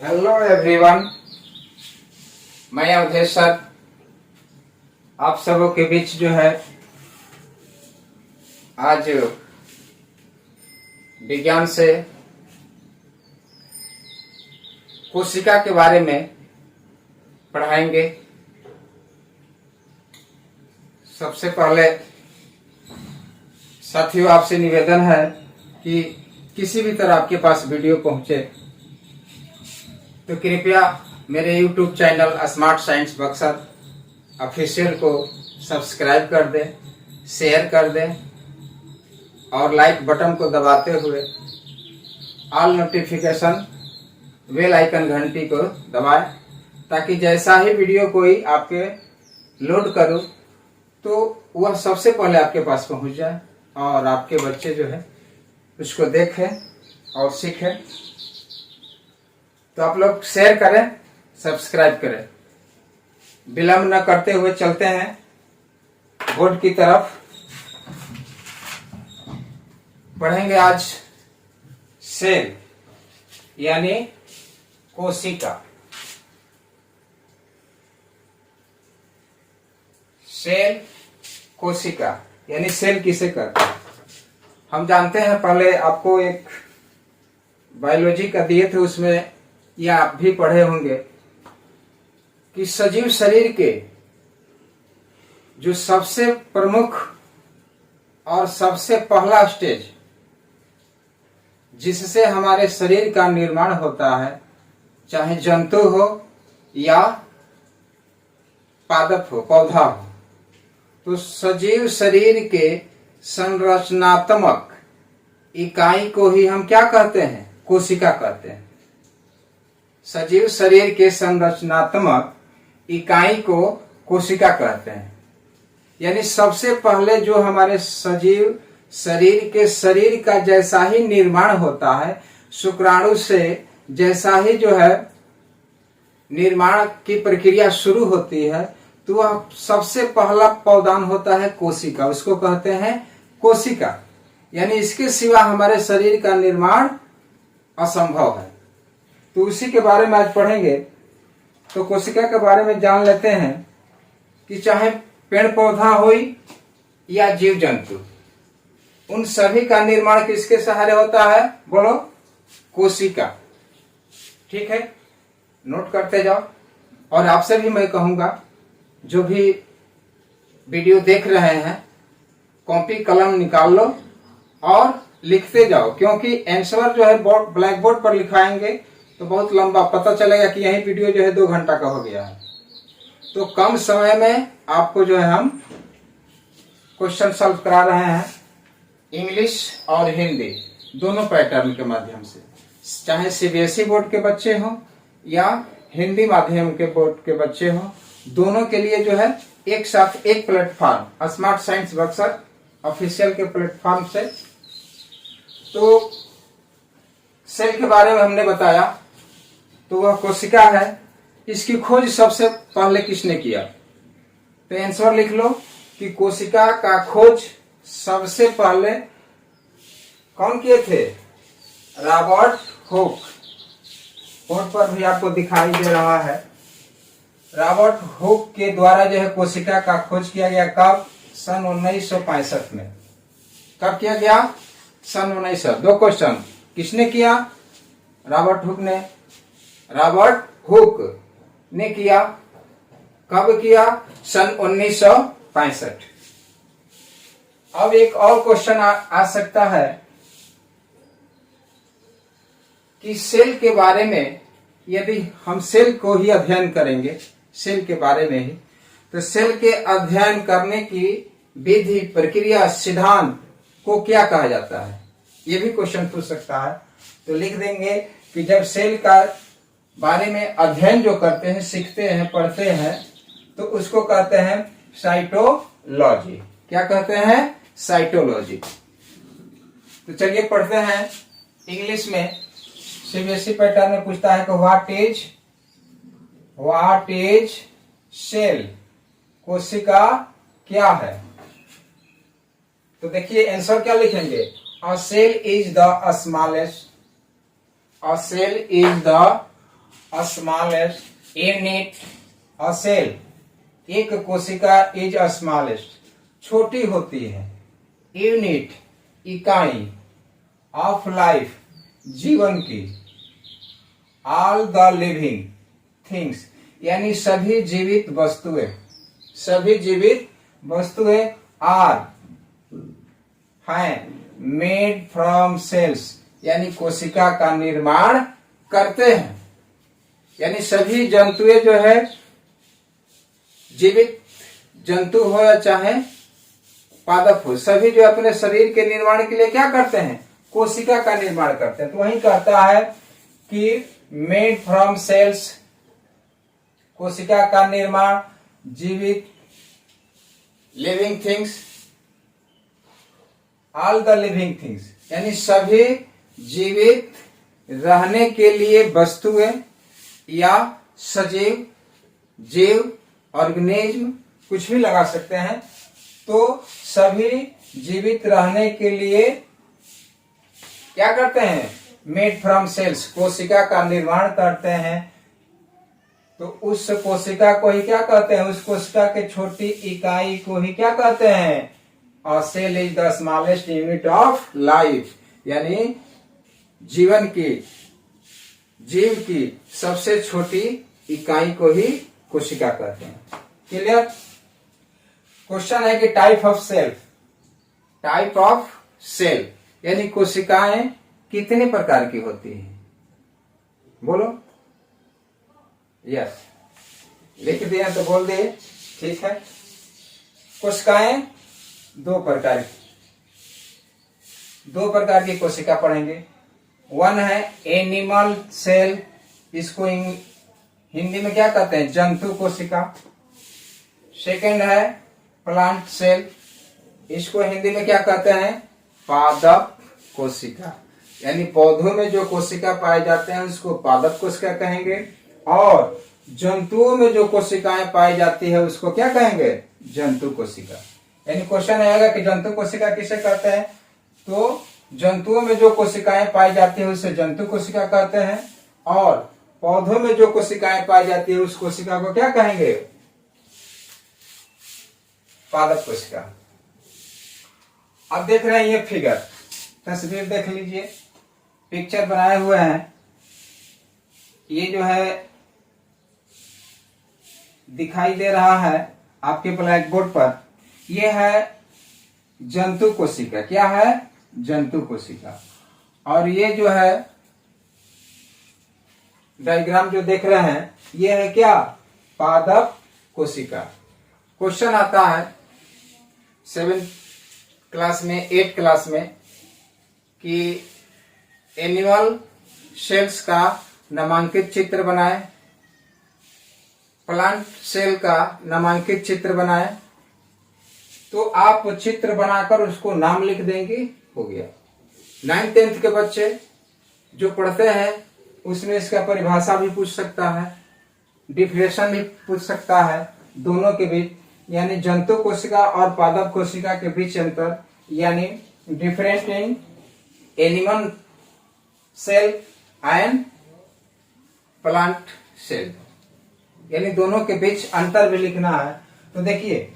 Hello everyone, मैं Awadhesh sir आप सबों के बीच जो है आज विज्ञान से कोशिका के बारे में पढ़ाएंगे। सबसे पहले साथियों आपसे निवेदन है कि किसी भी तरह आपके पास वीडियो पहुंचे तो कृपया मेरे YouTube channel smart science Buxar official को सब्सक्राइब कर दें, शेयर कर दें और लाइक बटन को दबाते हुए ऑल नोटिफिकेशन बेल आइकन घंटी को दबाएं, ताकि जैसा ही वीडियो कोई आपके लोड करूं तो वह सबसे पहले आपके पास पहुंच जाए और आपके बच्चे जो है उसको देखें और सीखें। तो आप लोग शेयर करें, सब्सक्राइब करें। विलंब न करते हुए चलते हैं बोर्ड की तरफ। पढ़ेंगे आज सेल यानी कोशिका। सेल कोशिका यानी सेल किसे कहते हैं हम जानते हैं। पहले आपको एक बायोलॉजी का दिए थे, उसमें या आप भी पढ़े होंगे कि सजीव शरीर के जो सबसे प्रमुख और सबसे पहला स्टेज जिससे हमारे शरीर का निर्माण होता है, चाहे जंतु हो या पादप हो, पौधा हो, तो सजीव शरीर के संरचनात्मक इकाई को ही हम क्या कहते हैं? कोशिका कहते हैं। सजीव शरीर के संरचनात्मक इकाई को कोशिका कहते हैं। यानी सबसे पहले जो हमारे सजीव शरीर के शरीर का जैसा ही निर्माण होता है, शुक्राणु से जैसा ही जो है निर्माण की प्रक्रिया शुरू होती है, तो वह सबसे पहला पौधान होता है कोशिका, उसको कहते हैं कोशिका। यानी इसके सिवा हमारे शरीर का निर्माण असंभव है। तो उसी के बारे में आज पढ़ेंगे। तो कोशिका के बारे में जान लेते हैं कि चाहे पेड़ पौधा हो या जीव जंतु, उन सभी का निर्माण किसके सहारे होता है? बोलो, कोशिका। ठीक है, नोट करते जाओ। और आपसे भी मैं कहूंगा, जो भी वीडियो देख रहे हैं, कॉपी कलम निकाल लो और लिखते जाओ, क्योंकि आंसर जो है ब्लैक बोर्ड पर लिखाएंगे तो बहुत लंबा पता चलेगा कि यही वीडियो जो है 2 घंटा का हो गया है। तो कम समय में आपको जो है हम क्वेश्चन सॉल्व करा रहे हैं, इंग्लिश और हिंदी दोनों पैटर्न के माध्यम से। चाहे सीबीएसई बोर्ड के बच्चे हों या हिंदी माध्यम के बोर्ड के बच्चे हों, दोनों के लिए जो है एक साथ एक platform smart science Buxar official के प्लेटफॉर्म से। तो सेल के बारे में हमने बताया, तो वह कोशिका है। इसकी खोज सबसे पहले किसने किया? तो आंसर लिख लो कि कोशिका का खोज सबसे पहले कौन किए थे? Robert Hooke. बोर्ड पर भी आपको दिखाई दे रहा है। रॉबर्ट हुक के द्वारा जो है कोशिका का खोज किया गया। कब? सन 1965 में। कब किया गया? सन 1900। 2 क्वेश्चन, किसने किया? रॉबर्ट हुक ने। रॉबर्ट हुक ने किया। कब किया? सन 1965। अब एक और क्वेश्चन आ सकता है कि सेल के बारे में, यदि हम सेल को ही अध्ययन करेंगे, सेल के बारे में ही, तो सेल के अध्ययन करने की विधि, प्रक्रिया, सिद्धांत को क्या कहा जाता है? ये भी क्वेश्चन पूछ सकता है। तो लिख देंगे कि जब सेल का बारे में अध्ययन जो करते हैं, सीखते हैं, पढ़ते हैं, तो उसको कहते हैं साइटोलॉजी। क्या कहते हैं? साइटोलॉजी। तो चलिए पढ़ते हैं इंग्लिश में। सीबीएसई पैटर्न में पूछता है कि व्हाट इज सेल? कोशिका क्या है? तो देखिए आंसर क्या लिखेंगे? A cell is the smallest smallest unit a cell, एक कोशिका इज स्मॉलेस्ट, छोटी होती है, यूनिट इकाई, ऑफ लाइफ, जीवन की, ऑल द लिविंग थिंग्स यानी सभी जीवित वस्तुएं, सभी जीवित वस्तुएं आर हैं मेड फ्रॉम सेल्स यानी कोशिका का निर्माण करते हैं। यानी सभी जंतुएं जो है, जीवित जंतु हो या चाहे पादप हो, सभी जो अपने शरीर के निर्माण के लिए क्या करते हैं, कोशिका का निर्माण करते हैं। तो वही कहता है कि मेड फ्रॉम सेल्स, कोशिका का निर्माण, जीवित living things, all the living things यानी सभी जीवित रहने के लिए वस्तुएं या सजीव, जीव, ऑर्गेनिज्म, कुछ भी लगा सकते हैं। तो सभी जीवित रहने के लिए क्या करते हैं, मेड फ्रॉम सेल्स, कोशिका का निर्माण करते हैं। तो उस कोशिका को ही क्या कहते हैं, उस कोशिका के छोटी इकाई को ही क्या कहते हैं, और cell is the smallest unit of life यानी जीवन की, जीव की सबसे छोटी इकाई को ही कोशिका कहते हैं। क्लियर? क्वेश्चन है कि type of cell, type of cell यानी कोशिकाएं कितने प्रकार की होती हैं, बोलो। यस, लिख दिया तो बोल दिए, ठीक है। कोशिकाएं दो प्रकार की कोशिका पढ़ेंगे। वन है एनिमल सेल, इसको हिंदी में क्या कहते हैं, जंतु कोशिका। सेकंड है प्लांट सेल, इसको हिंदी में क्या कहते हैं, पादप कोशिका। यानी पौधों में जो कोशिका पाए जाते हैं उसको पादप कोशिका कहेंगे, और जंतुओं में जो कोशिकाएं पाई जाती है उसको क्या कहेंगे, जंतु कोशिका। यानी क्वेश्चन आएगा कि जंतु कोशिका किसे कहते हैं, तो जंतुओं में जो कोशिकाएं पाई जाती है उसे जंतु कोशिका कहते हैं, और पौधों में जो कोशिकाएं पाई जाती है उस कोशिका को क्या कहेंगे, पादप कोशिका। अब देख रहे हैं ये फिगर, तस्वीर देख लीजिए, पिक्चर बनाए हुए हैं। ये जो है दिखाई दे रहा है आपके ब्लैक बोर्ड पर, ये है जंतु कोशिका। क्या है, जंतु कोशिका। और ये जो है डायग्राम जो देख रहे हैं ये है क्या, पादप कोशिका। क्वेश्चन आता है 7th क्लास में, 8th क्लास में कि एनिमल सेल्स का नामांकित चित्र बनाएं, प्लांट सेल का नामांकित चित्र बनाएं। तो आप चित्र बनाकर उसको नाम लिख देंगे, हो गया। 9th 10th के बच्चे जो पढ़ते हैं उसमें इसका परिभाषा भी पूछ सकता है, डिफिनेशन भी पूछ सकता है दोनों के बीच, यानी जंतु कोशिका और पादप कोशिका के बीच अंतर, यानी difference in animal cell and plant cell, यानी दोनों के बीच अंतर भी लिखना है। तो देखिए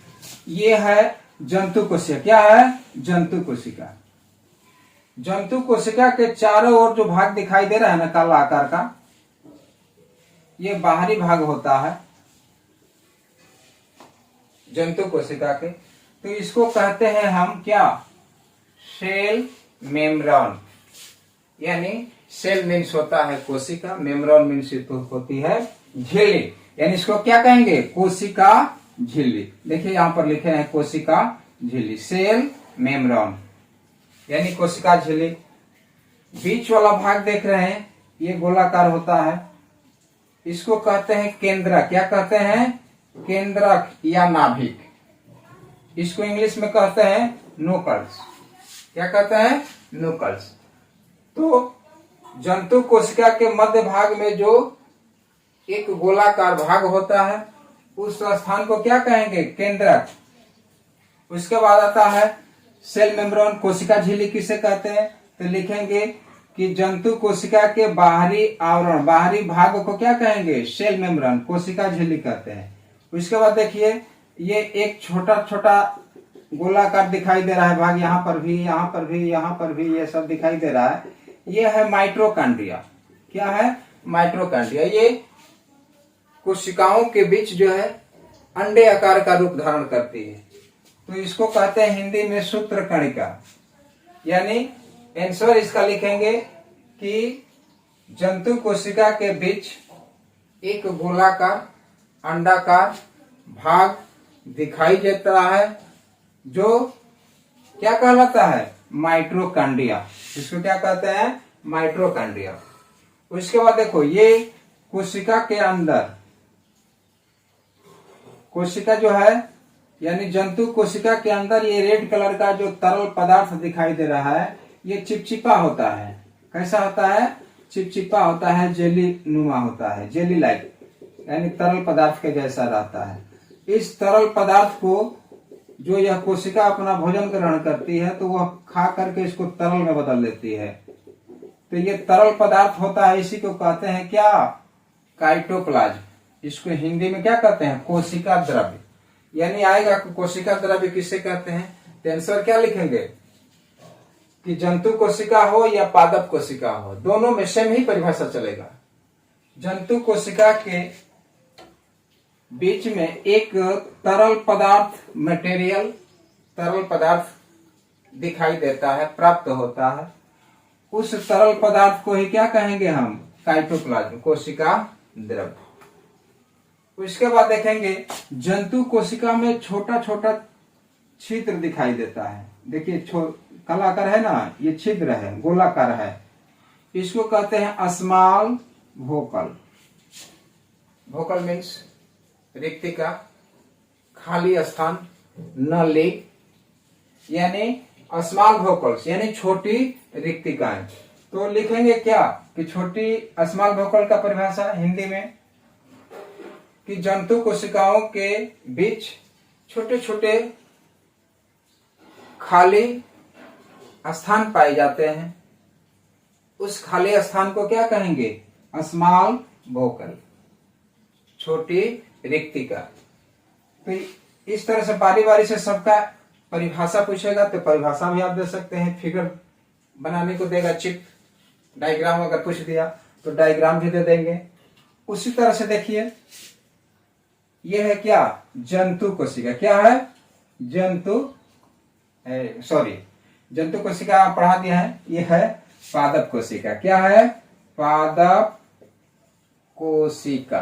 ये है जंतु कोशिका। क्या है, जंतु कोशिका। जंतु कोशिका के चारों ओर जो भाग दिखाई दे रहा है ना काला आकार का, ये बाहरी भाग होता है जंतु कोशिका के। तो इसको कहते हैं हम क्या, सेल मेम्ब्रेन। यानी सेल मीन्स होता है कोशिका, मेम्ब्रेन मीन्स होती है झिल्ली, यानी इसको क्या कहेंगे, कोशिका झिल्ली। देखिए यहां पर लिखे हैं कोशिका झिल्ली, सेल मेम्ब्रेन यानी कोशिका झिल्ली। बीच वाला भाग देख रहे हैं ये गोलाकार होता है, इसको कहते हैं केंद्रक। क्या कहते हैं, केंद्रक या नाभिक। इसको इंग्लिश में कहते हैं नोकल्स। क्या कहते हैं, नोकल्स। तो जंतु कोशिका के मध्य भाग में जो एक गोलाकार भाग होता है उस स्थान को क्या कहेंगे, केंद्रक। उसके बाद आता है सेल मेम्ब्रेन, कोशिका झिल्ली किसे कहते हैं, तो लिखेंगे कि जंतु कोशिका के बाहरी आवरण, बाहरी भाग को क्या कहेंगे? सेल मेम्ब्रेन, कोशिका झिल्ली कहते हैं। उसके बाद देखिए ये एक छोटा छोटा गोलाकार दिखाई दे रहा है भाग, यहाँ पर भी, यहाँ पर भी, यहाँ पर भी, ये सब दिखाई दे रहा है। ये है माइटोकॉन्ड्रिया। क्या है? माइटोकॉन्ड्रिया। ये कोशिकाओं के बीच जो है अंडे आकार का रूप धारण करती है, तो इसको कहते हैं हिंदी में सूत्रकणिका। यानी आंसर इसका लिखेंगे कि जंतु कोशिका के बीच एक गोलाकार अंडाकार भाग दिखाई देता है जो क्या कहलाता है? माइटोकॉन्ड्रिया। इसको क्या कहते हैं? माइटोकॉन्ड्रिया। उसके बाद देखो ये कोशिका के अंदर, कोशिका जो है यानी जंतु कोशिका के अंदर ये रेड कलर का जो तरल पदार्थ दिखाई दे रहा है, ये चिपचिपा होता है। कैसा होता है? चिपचिपा होता है, जेली नुमा होता है, जेली लाइक, यानी तरल पदार्थ के जैसा रहता है। इस तरल पदार्थ को जो यह कोशिका अपना भोजन ग्रहण करती है तो वह खा करके इसको तरल में बदल देती है। तो ये तरल पदार्थ होता है, इसी को कहते हैं क्या? काइटोप्लाज्म। इसको हिंदी में क्या कहते हैं? कोशिका द्रव्य। यानी आएगा कोशिका द्रव्य किसे कहते हैं? तो आंसर क्या लिखेंगे कि जंतु कोशिका हो या पादप कोशिका हो, दोनों में सेम ही परिभाषा चलेगा। जंतु कोशिका के बीच में एक तरल पदार्थ, मटेरियल, तरल पदार्थ दिखाई देता है, प्राप्त होता है। उस तरल पदार्थ को ही क्या कहेंगे हम? काइटोप्लाज्म, कोशिका द्रव्य। उसके बाद देखेंगे जंतु कोशिका में छोटा छोटा छिद्र दिखाई देता है। देखिए कलाकार है ना, ये छिद्र है, गोलाकार है। इसको कहते हैं स्मॉल वोकल। वोकल मीन्स रिक्तिका, खाली स्थान, नली, यानी स्मॉल वोकल्स यानी छोटी रिक्तिकाएं। तो लिखेंगे क्या कि छोटी स्मॉल वोकल का परिभाषा हिंदी में कि जंतु कोशिकाओं के बीच छोटे छोटे खाली स्थान पाए जाते हैं। उस खाली स्थान को क्या कहेंगे? स्मॉल वोकल, छोटी रिक्तिका। तो इस तरह से बारी बारी से सबका परिभाषा पूछेगा तो परिभाषा भी आप दे सकते हैं, फिगर बनाने को देगा, चिप डायग्राम अगर पूछ दिया तो डायग्राम भी दे देंगे। उसी तरह से देखिए ये है क्या? जंतु कोशिका। क्या है? जंतु कोशिका पढ़ा दिया है। ये है पादप कोशिका। क्या है? पादप कोशिका,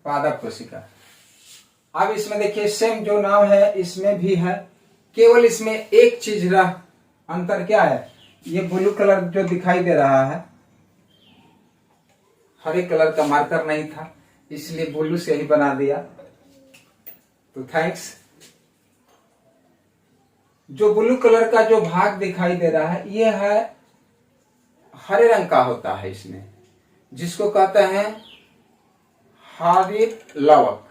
पादप कोशिका। अब इसमें देखिए सेम जो नाम है इसमें भी है, केवल इसमें एक चीज अंतर क्या है? ये ब्लू कलर जो दिखाई दे रहा है, हरे कलर का मार्कर नहीं था इसलिए ब्लू से ही बना दिया, तो थैंक्स। जो ब्लू कलर का जो भाग दिखाई दे रहा है ये है हरे रंग का होता है इसमें, जिसको कहते हैं हरित लवक।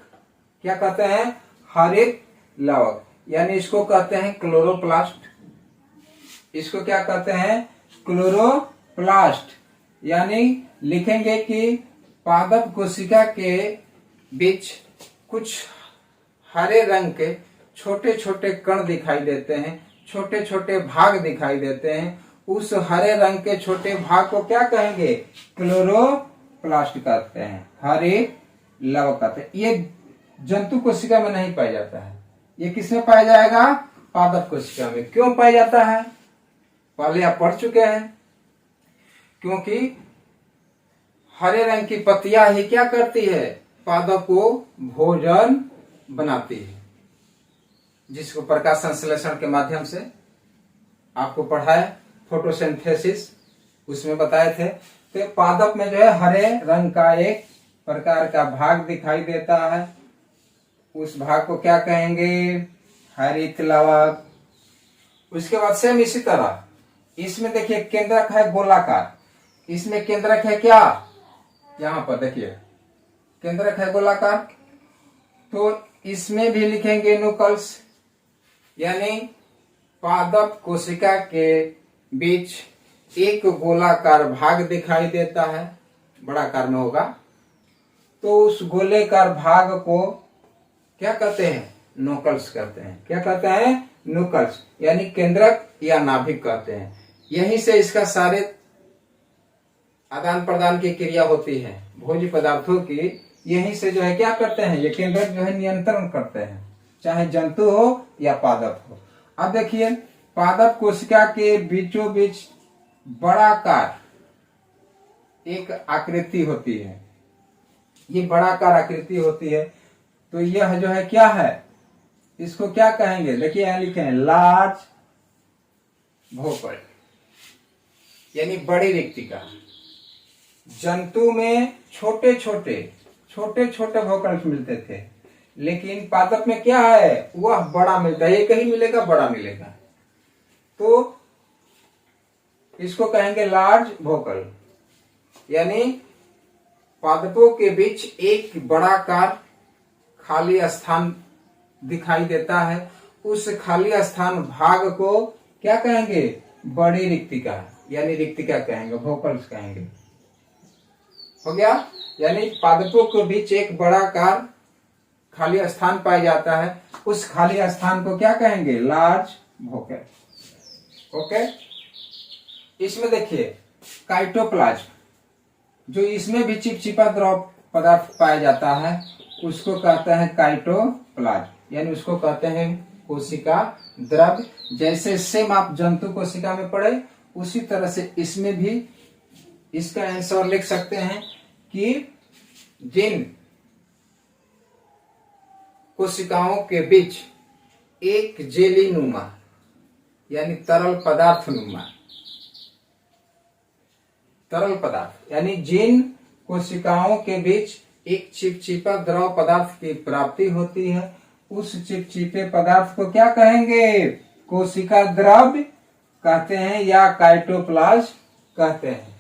क्या कहते हैं? हरित लवक। यानी इसको कहते हैं क्लोरोप्लास्ट। इसको क्या कहते हैं? क्लोरोप्लास्ट। यानी लिखेंगे कि पादप कोशिका के बीच कुछ हरे रंग के छोटे छोटे कण दिखाई देते हैं, छोटे छोटे भाग दिखाई देते हैं। उस हरे रंग के छोटे भाग को क्या कहेंगे? क्लोरोप्लास्ट कहते हैं, हरित लवक कहते हैं। ये जंतु कोशिका में नहीं पाया जाता है, ये किसमें पाया जाएगा? पादप कोशिका में। क्यों पाया जाता है? पहले आप पढ़ चुके हैं। क्योंकि हरे रंग की पत्तियां ही क्या करती है? पादप को भोजन बनाती है, जिसको प्रकाश संश्लेषण के माध्यम से आपको पढ़ाए, फोटोसिंथेसिस उसमें बताए थे। तो पादप में जो है हरे रंग का एक प्रकार का भाग दिखाई देता है, उस भाग को क्या कहेंगे? हरित लवक। उसके बाद सेम इसी तरह इसमें देखिए केंद्रक है गोलाकार, इसमें केंद्रक है क्या? यहां पर देखिए केंद्रक है गोलाकार, तो इसमें भी लिखेंगे न्यूक्लियस। यानी पादप कोशिका के बीच एक गोलाकार भाग दिखाई देता है, बड़ा आकार में होगा, तो उस गोलेकार भाग को क्या कहते हैं? नोकल्स कहते हैं। क्या कहते हैं? नोकल्स, यानी केंद्रक या नाभिक कहते हैं। यहीं से इसका सारे आदान प्रदान की क्रिया होती है भोज्य पदार्थों की। यहीं से जो है क्या करते हैं, ये केंद्रक जो है नियंत्रण करते हैं, चाहे जंतु हो या पादप हो। अब देखिए, पादप कोशिका के बीचों बीच बड़ाकार एक आकृति होती है, ये बड़ाकार आकृति होती है। तो यह जो है क्या है, इसको क्या कहेंगे? देखिए यहां लिखे हैं लार्ज वोकल, यानी बड़ी रिक्तिका। जंतु में छोटे छोटे वोकल्स मिलते थे, लेकिन पादप में क्या है, वह बड़ा मिलता है, एक ही मिलेगा, बड़ा मिलेगा। तो इसको कहेंगे लार्ज वोकल, यानी पादपों के बीच एक बड़ाकार खाली स्थान दिखाई देता है। उस खाली स्थान भाग को क्या कहेंगे? बड़ी रिक्तिका, यानी रिक्तिका कहेंगे, वोकल्स कहेंगे। हो गया? यानी पादपों के बीच एक बड़ाकार खाली स्थान पाया जाता है, उस खाली स्थान को क्या कहेंगे? Large vocal. ओके, इसमें देखिए काइटोप्लाज्म, जो इसमें भी चिपचिपा द्रव पदार्थ पाया जाता है, उसको कहते हैं काइटोप्लाज्म, यानी उसको कहते हैं कोशिका द्रव्य। जैसे सेम आप जंतु कोशिका में पढ़े, उसी तरह से इसमें भी इसका आंसर लिख सकते हैं कि जिन कोशिकाओं के बीच एक जेली नुमा, यानी तरल पदार्थ नुमा, तरल पदार्थ, यानी जिन कोशिकाओं के बीच एक चिपचिपा द्रव पदार्थ की प्राप्ति होती है, उस चिपचिपे पदार्थ को क्या कहेंगे? कोशिका द्रव्य कहते हैं या काइटोप्लाज्म कहते हैं।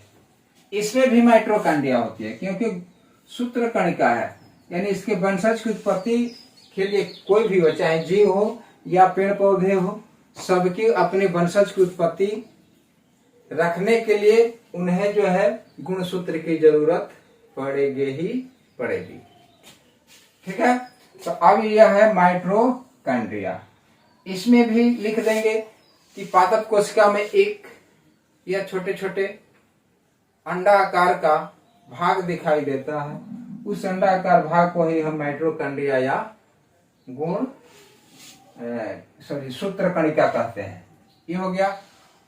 इसमें भी माइटोकॉन्ड्रिया होती है, क्योंकि सूत्र कणिका है, यानी इसके वंशज की उत्पत्ति के लिए कोई भी हो, चाहे जीव हो या पेड़ पौधे हो, सबकी अपने वंशज की उत्पत्ति रखने के लिए उन्हें जो है गुणसूत्र की जरूरत पड़ेगी ही पड़ेगी। ठीक है, तो अब यह है माइटोकॉन्ड्रिया। इसमें भी लिख देंगे कि पादप कोशिका में एक या छोटे छोटे अंडाकार का भाग दिखाई देता है, उस अंडाकार भाग को ही हम माइटोकॉन्ड्रिया या सूत्र कणिका कहते हैं। ये हो गया।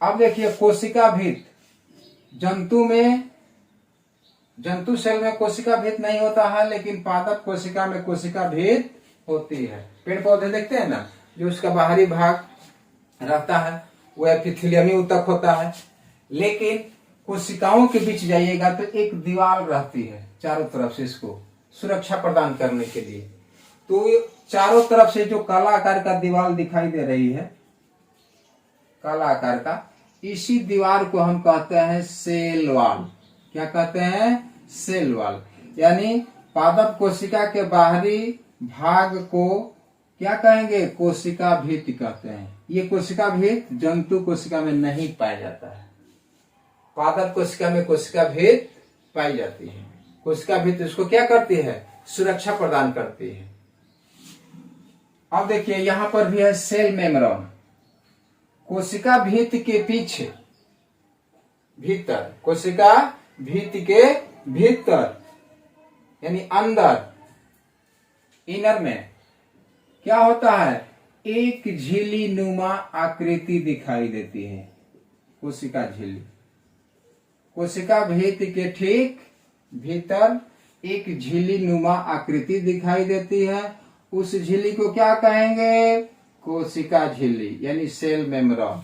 अब देखिए कोशिका भित्त, जंतु सेल में कोशिका भित्त नहीं होता है, लेकिन पादप कोशिका में कोशिका भित्त होती है। पेड़ पौधे देखते हैं ना, जो उसका बाहरी भाग रहता है वह एपिथेलियमी ऊतक होता है, लेकिन कोशिकाओं के बीच जाइएगा तो एक दीवार रहती है चारों तरफ से, इसको सुरक्षा प्रदान करने के लिए। तो चारों तरफ से जो काला आकार का दीवार दिखाई दे रही है, काला आकार का, इसी दीवार को हम कहते हैं सेल वॉल। क्या कहते हैं? Cell wall. यानी पादप कोशिका के बाहरी भाग को क्या कहेंगे? कोशिका भित्त कहते हैं। ये कोशिका भित्त जंतु कोशिका में नहीं पाया जाता है, पादप कोशिका में कोशिका भित्त पाई जाती है। कोशिका भित्त इसको क्या करती है? सुरक्षा प्रदान करती है। अब देखिए यहां पर भी है सेल मेम्ब्रेन। कोशिका भित्त के पीछे, भीतर, कोशिका भित्त के भीतर यानी अंदर, इनर में क्या होता है? एक झिल्ली नुमा आकृति दिखाई देती है, कोशिका झिल्ली। कोशिका भित्त के ठीक भीतर एक झिल्ली नुमा आकृति दिखाई देती है, उस झिल्ली को क्या कहेंगे? कोशिका झिल्ली, यानी सेल मेम्ब्रेन।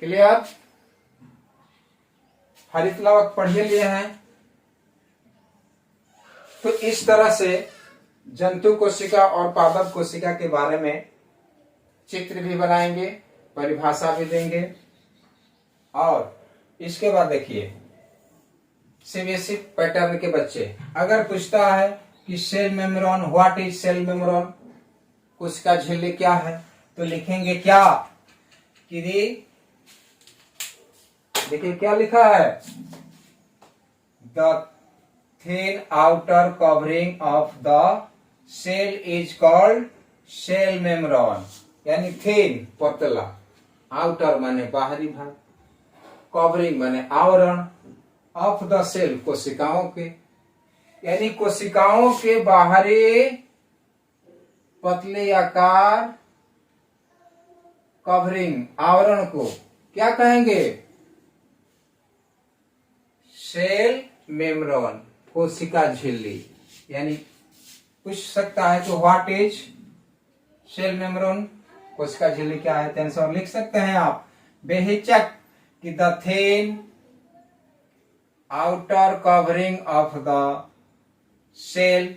क्लियर? हरित लवक पढ़िए लिए हैं। तो इस तरह से जंतु कोशिका और पादप कोशिका के बारे में चित्र भी बनाएंगे, परिभाषा भी देंगे। और इसके बाद देखिए सीबीएसई पैटर्न के बच्चे अगर पूछता है कि cell membrane, what is cell membrane, कोशिका झिल्ली क्या है, तो लिखेंगे क्या कि देखिए क्या लिखा है, the thin outer covering of the cell is called cell membrane, यानी थिन पतला, आउटर माने बाहरी भाग, कवरिंग माने आवरण, ऑफ द सेल कोशिकाओं के, यानी कोशिकाओं के बाहरी पतले आकार कवरिंग आवरण को क्या कहेंगे, सेल मेम्ब्रेन, कोशिका झिल्ली। यानी पूछ सकता है तो व्हाट इज सेल मेम्ब्रेन, कोशिका झिल्ली क्या है, आंसर लिख सकते हैं आप बेहिचक कि the thin outer covering of the cell,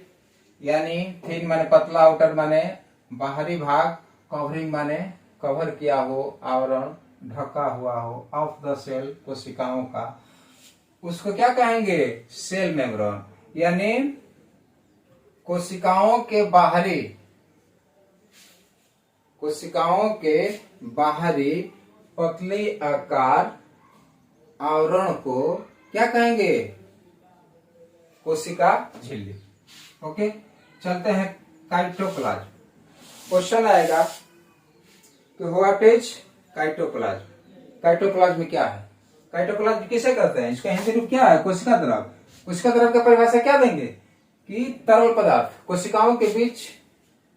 यानी थिन माने पतला, आउटर माने बाहरी भाग, कवरिंग माने कवर किया हो, आवरण ढका हुआ हो, ऑफ द सेल कोशिकाओं का, उसको क्या कहेंगे, सेल मेम्ब्रेन। यानी कोशिकाओं के बाहरी पतली आकार आवरण को क्या कहेंगे, कोशिका झिल्ली। ओके, चलते हैं काइटोप्लाज्म। क्वेश्चन आएगा कि व्हाट इज काइटोप्लाज्म, काइटोप्लाज्म में क्या है, काइटोप्लाज्म किसे कहते हैं, इसका हिंदी रूप क्या है, कोशिका द्रव। कोशिका द्रव का परिभाषा क्या देंगे कि तरल पदार्थ कोशिकाओं के बीच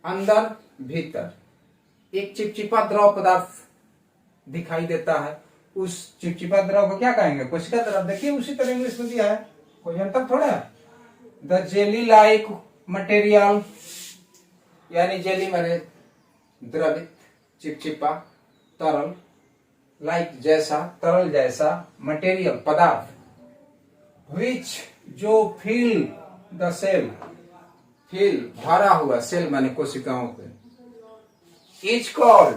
अंदर भीतर एक चिपचिपा द्रव पदार्थ दिखाई देता है, उस चिपचिपा द्रव को क्या कहेंगे, कोशिका द्रव। देखिए उसी तरह इंग्लिश में दिया है, कोई अंतर थोड़ा है। द जेली लाइक मटेरियल, यानी जेली माने द्रवित, चिपचिपा, तरल, लाइक जैसा, तरल जैसा, मटेरियल पदार्थ, विच जो फिल द सेल, फिल भरा हुआ, सेल माने कोशिकाओं पे, इज कॉल्ड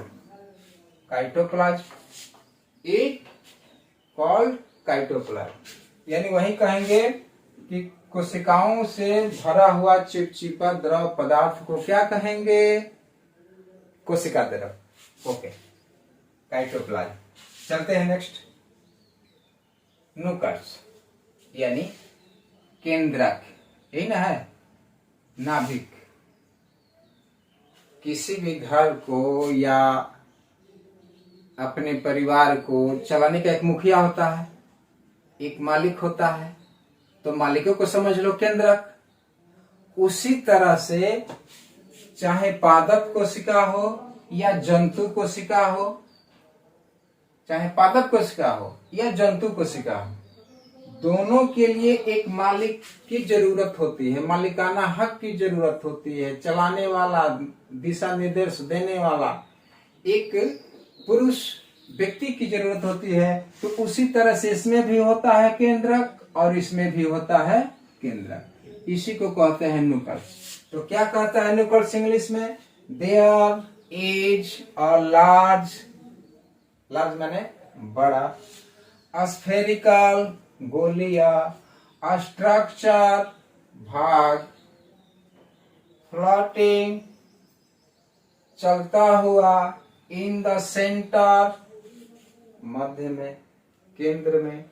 काइटोप्लाज्म, इज कॉल्ड काइटोप्लाज्म। यानी वही कहेंगे कि कोशिकाओं से भरा हुआ चिपचिपा द्रव पदार्थ को क्या कहेंगे, कोशिका द्रव। ओके, काइटोप्लाज्म। चलते हैं नेक्स्ट, नुकल्स, यानी केंद्रक, यही ना है, नाभिक। किसी भी घर को या अपने परिवार को चलाने का एक मुखिया होता है, एक मालिक होता है, तो मालिकों को समझ लो केंद्रक। उसी तरह से चाहे पादप कोशिका हो या जंतु कोशिका हो, चाहे पादप कोशिका हो या जंतु कोशिका हो, दोनों के लिए एक मालिक की जरूरत होती है, मालिकाना हक की जरूरत होती है, चलाने वाला, दिशा निर्देश देने वाला एक पुरुष व्यक्ति की जरूरत होती है। तो उसी तरह से इसमें भी होता है केंद्रक और इसमें भी होता है केंद्रक, इसी को कहते हैं नुकल्स। तो क्या कहता है नुकल्स इंग्लिश में, there is a large, large माने बड़ा, स्फेरिकल गोलिया, स्ट्रक्चर भाग, फ्लोटिंग चलता हुआ, इन द सेंटर मध्य में, केंद्र में,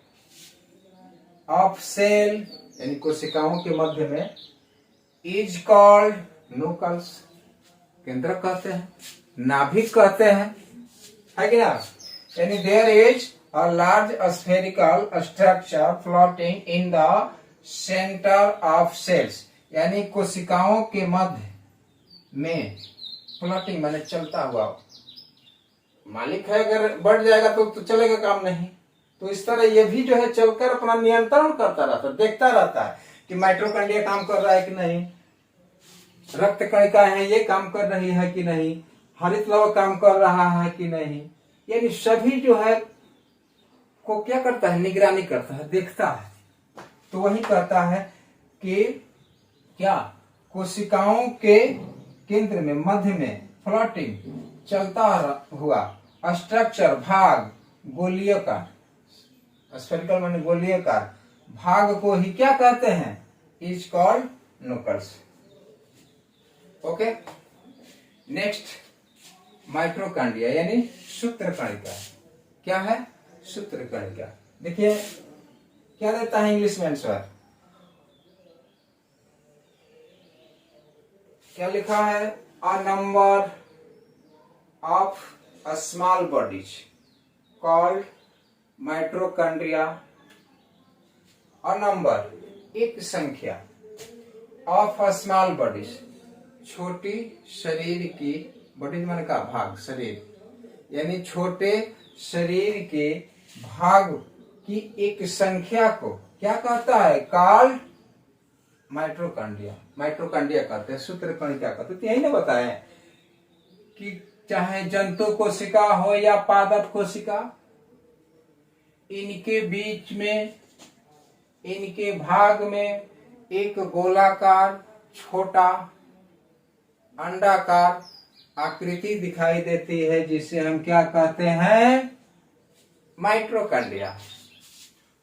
ऑफ सेल यानी कोशिकाओं के मध्य में, इज कॉल्ड नुकल्स, केंद्र कहते हैं, नाभिक कहते हैं, है कि ना। यानी there is a large spherical structure floating in the center of cells, यानी कोशिकाओं के मध्य में, फ्लोटिंग माने चलता हुआ, मालिक है अगर बढ़ जाएगा तो चलेगा काम नहीं, तो इस तरह ये भी जो है चलकर अपना नियंत्रण करता रहता है, देखता रहता है कि माइटोकॉन्ड्रिया काम कर रहा है कि नहीं, रक्त कणिका है ये काम कर रही है कि नहीं, हरित लवक काम कर रहा है कि नहीं, यानी सभी जो है को क्या करता है, निगरानी करता है, देखता है। तो वही कहता है कि क्या कोशिकाओं के केंद्र में, मध्य में, फ्लोटिंग चलता हुआ, स्ट्रक्चर भाग, गोलीयकार, स्फेरिकल माने गोलीयकार भाग को ही क्या कहते हैं, is called nucleus. Okay, next mitochondria यानी सूत्रकणिका। क्या है, सूत्रकणिका। देखिए क्या देता है इंग्लिश में आंसर, क्या लिखा है, a number of small bodies called mitochondria, a number एक संख्या, ऑफ स्मॉल बॉडीज छोटी शरीर की, बॉडीज माने का भाग, शरीर यानी छोटे शरीर के भाग की एक संख्या को क्या कहता है, कॉल्ड माइटोकॉन्ड्रिया। माइटोकॉन्ड्रिया कहते हैं, सूत्र क्या कहते हैं, तो यही ना बताए कि चाहे जंतु कोशिका हो या पादप कोशिका, इनके बीच में, इनके भाग में एक गोलाकार छोटा अंडाकार आकृति दिखाई देती है, जिसे हम क्या कहते हैं, माइटोकॉन्ड्रिया।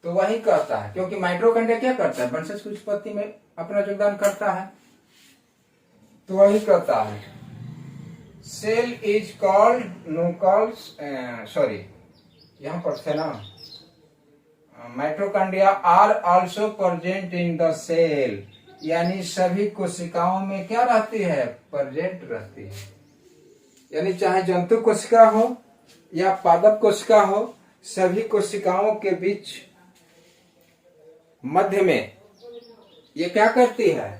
तो वही कहता है, क्योंकि माइटोकॉन्ड्रिया क्या करता है, वंशज की उत्पत्ति में अपना योगदान करता है। तो वही कहता है, cell is called nucleus, sorry यहां पर थे ना, mitochondria are also present in the cell, यानी सभी कोशिकाओं में क्या रहती है, प्रेजेंट रहती है। यानी चाहे जंतु कोशिका हो या पादप कोशिका हो, सभी कोशिकाओं के बीच मध्य में ये क्या करती है,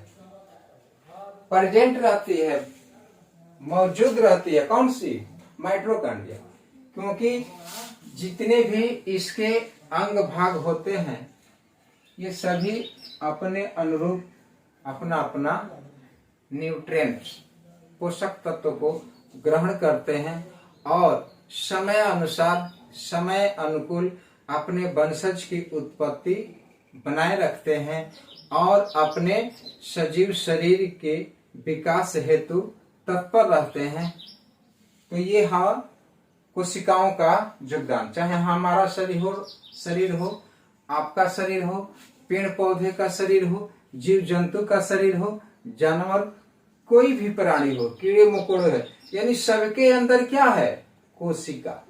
प्रेजेंट रहती है, मौजूद रहती है। कौन सी, माइटोकॉन्ड्रिया। क्योंकि जितने भी इसके अंग भाग होते हैं, ये सभी अपने अनुरूप अपना अपना न्यूट्रिएंट्स, पोषक तत्व को ग्रहण करते हैं और समय अनुसार, समय अनुकूल अपने वंशज की उत्पत्ति बनाए रखते हैं और अपने सजीव शरीर के विकास हेतु तत्पर रहते हैं। तो ये है कोशिकाओं का योगदान, चाहे हमारा शरीर हो, आपका शरीर हो, पेड़ पौधे का शरीर हो, जीव जंतु का शरीर हो, जानवर कोई भी प्राणी हो, कीड़े मकोड़े है, यानी सबके अंदर क्या है, कोशिका।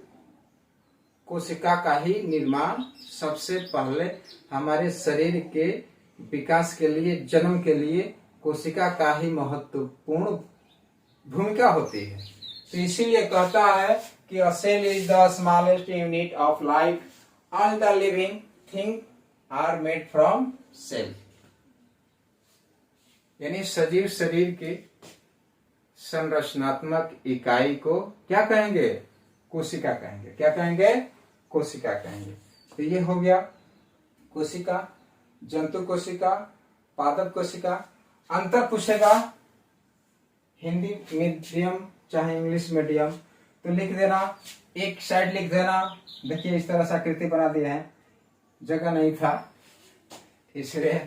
कोशिका का ही निर्माण सबसे पहले हमारे शरीर के विकास के लिए, जन्म के लिए कोशिका का ही महत्वपूर्ण भूमिका होती है। तो इसीलिए कहता है कि a cell is the smallest unit of life, all the living thing are made from cell. यानी सजीव शरीर के संरचनात्मक इकाई को क्या कहेंगे, कोशिका कहेंगे। क्या कहेंगे, कोशिका कहेंगे। तो ये हो गया कोशिका, जंतु कोशिका, पादप कोशिका। अंतर पूछेगा हिंदी मीडियम चाहे इंग्लिश मीडियम, तो लिख देना, एक साइड लिख देना। देखिए इस तरह से आकृति बना दिया है, जगह नहीं था इसलिए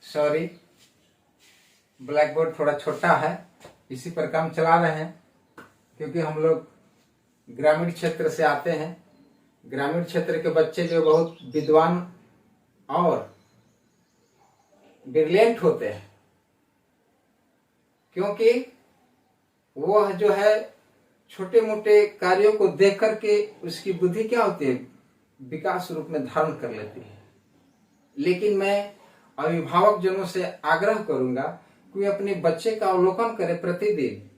सॉरी, ब्लैक बोर्ड थोड़ा छोटा है, इसी पर काम चला रहे हैं। क्योंकि हम लोग ग्रामीण क्षेत्र से आते हैं, ग्रामीण क्षेत्र के बच्चे जो बहुत विद्वान और ब्रिलियंट होते हैं, क्योंकि वह जो है छोटे मोटे कार्यों को देख करके उसकी बुद्धि क्या होती है, विकास रूप में धारण कर लेती है। लेकिन मैं अभिभावक जनों से आग्रह करूंगा कि वे अपने बच्चे का अवलोकन करें प्रतिदिन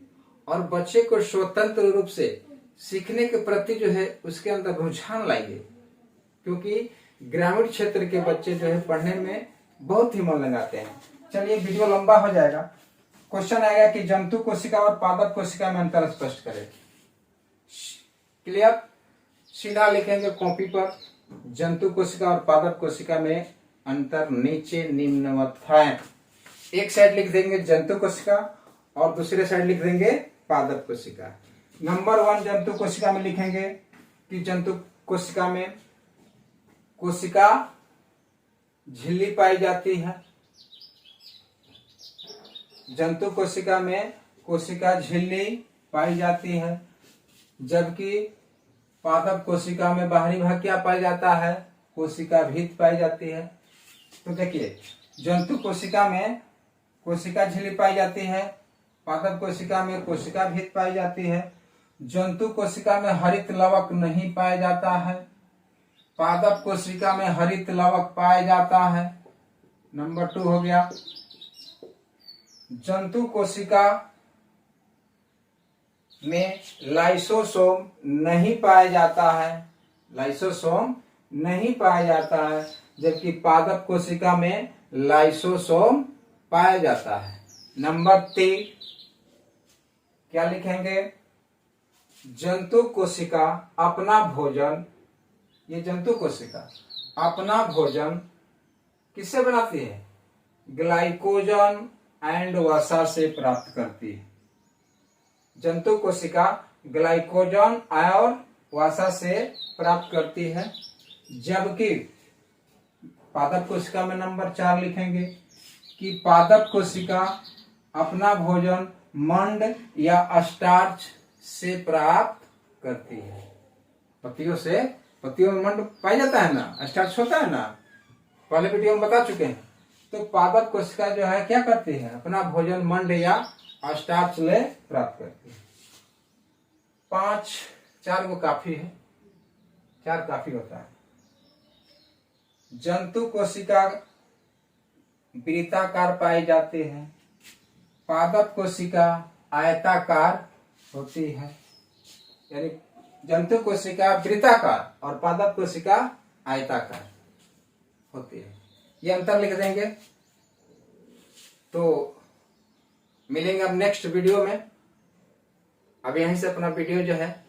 और बच्चे को स्वतंत्र रूप से सीखने के प्रति जो है उसके अंदर रुझान लाइए। क्योंकि ग्रामीण क्षेत्र के बच्चे जो है पढ़ने में बहुत ही मन लगाते हैं। चलिए वीडियो लंबा हो जाएगा। क्वेश्चन आएगा कि जंतु कोशिका और पादप कोशिका में अंतर स्पष्ट करें। क्लियर, सीधा लिखेंगे कॉपी पर, जंतु कोशिका और पादप कोशिका में अंतर नीचे निम्नवत है। एक साइड लिख देंगे जंतु कोशिका और दूसरे साइड लिख देंगे पादप कोशिका। नंबर 1 जंतु कोशिका में लिखेंगे कि जंतु कोशिका में कोशिका झिल्ली पाई जाती है। जंतु कोशिका में कोशिका झिल्ली पाई जाती है, जबकि पादप कोशिका में बाहरी भाग क्या पाया जाता है, कोशिका भित्त पाई जाती है। तो देखिए जंतु कोशिका में कोशिका झिल्ली पाई जाती है, पादप कोशिका में कोशिका भित्त पाई जाती है। जंतु कोशिका में हरित लवक नहीं पाया जाता है, पादप कोशिका में हरित लवक पाया जाता है। नंबर 2 हो गया। जंतु कोशिका में लाइसोसोम नहीं पाया जाता है, लाइसोसोम नहीं पाया जाता है, जबकि पादप कोशिका में लाइसोसोम पाया जाता है। नंबर 3 क्या लिखेंगे? जंतु कोशिका अपना भोजन, ये जंतु कोशिका अपना भोजन किससे बनाती है? ग्लाइकोजन एंड वसा से प्राप्त करती है। जंतु कोशिका ग्लाइकोजन और वसा से प्राप्त करती है, जबकि पादप कोशिका में नंबर 4 लिखेंगे कि पादप कोशिका अपना भोजन मंड या स्टार्च से प्राप्त करती है। पत्तियों में मंड पाया जाता है ना, स्टार्च होता है ना, पहले वीडियो में बता चुके हैं। तो पादप कोशिका जो है क्या करती है? अपना भोजन मंड या स्टार्च ले प्राप्त करती है। 4 वो काफी है, 4 काफी होता है। जंतु कोशिका वृत्ताकार पाई जाती है, पादप कोशिका आयताकार होती है। यानी जंतु कोशिका वृत्ताकार और पादप कोशिका आयताकार होती है। ये अंतर लिख देंगे। तो मिलेंगे अब नेक्स्ट वीडियो में। अब यहीं से अपना वीडियो जो है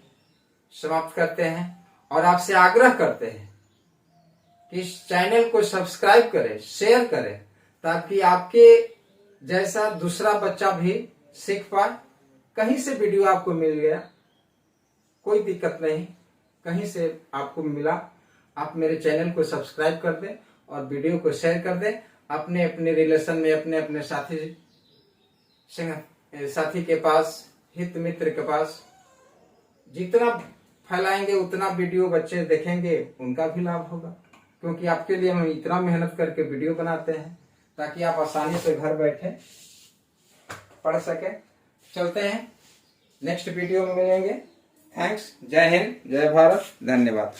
समाप्त करते हैं और आपसे आग्रह करते हैं कि इस चैनल को सब्सक्राइब करें, शेयर करें, ताकि आपके जैसा दूसरा बच्चा भी सीख पाए। कहीं से वीडियो आपको मिल गया, कोई दिक्कत नहीं, कहीं से आपको मिला, आप मेरे चैनल को सब्सक्राइब कर दें और वीडियो को शेयर कर दें। अपने अपने रिलेशन में, अपने अपने साथी के पास, हित मित्र के पास जितना फैलाएंगे उतना वीडियो बच्चे देखेंगे, उनका भी लाभ होगा। क्योंकि आपके लिए हम इतना मेहनत करके वीडियो बनाते हैं ताकि आप आसानी से घर बैठे पढ़ सके। चलते हैं, नेक्स्ट वीडियो में मिलेंगे। थैंक्स। जय हिंद, जय भारत, धन्यवाद।